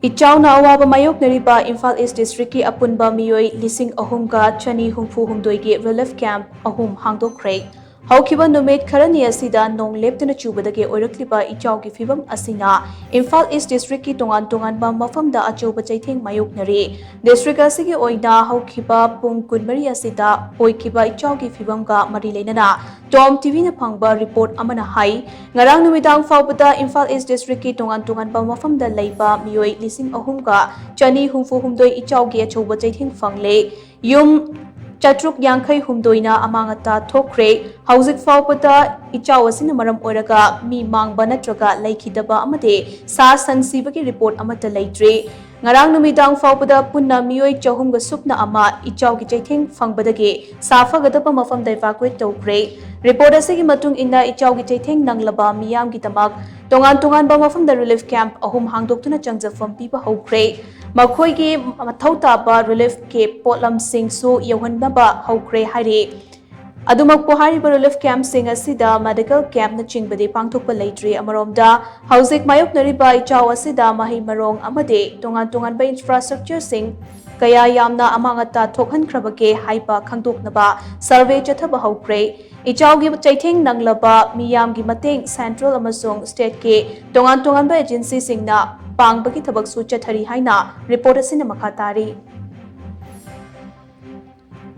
Ichauna awaba mayoknariba Imphal East District ki apunba miyoi lising ahumga chani humfu humdoi relief camp ahum hangdokre. Haukiba numit kharani asida nong leptuna chubadage oirakliba ichau ki fibam asina Imphal East District ki tongan ba mafamda achauba chaitheng mayoknari. District asigi oina haukiba pung kunmari asida oikiba ichau ki fibamga mari leinana Tom TV na phangba report amana hai ngarang numidang faubada Imphal East District ki tongan ba mafamda leiba miyoi lising ahumga chani humfu humdoi ichau gi achauba chaitheng fangle yum Chatruk Yankai Humdoina Amangata Tokre, Hauzik Faupata, Ichawasin Maram Oraga, Mi Mang Banatraga, Laikidaba Amade, Sa San Sibaki report Amata Laitre, Ngarang Numidang Faupada Punna Mioi Chahumga Supna Ama, Ichau Gichating Fangbadage, Safa Gadapa Mafam Evacuate Tokre, report Asigi Matung Inda Ichau Gichating Nanglaba, Miam Gitamak, Tongan ba mafam da relief camp ahum hangdoktuna changjafam piba hokre makhoi gi mathauta ba relief ke potlam sing su yohanba hokre haire adumak pohari ba relief camp sing asida medical camp na chingbade pangthokpa leitre amaromda hauzik mayok nari ba ichaw asida mahi marong amade tongan ba infrastructure sing kaya yamna amangata thokhankrabake haipa khangdoknaba survey chathaba hokre Ichaugi chaitheng nanglaba miyamgi mateng central amasung state ke tongan ba agency singna pangbagi thabak su chathari haina report asina makha tari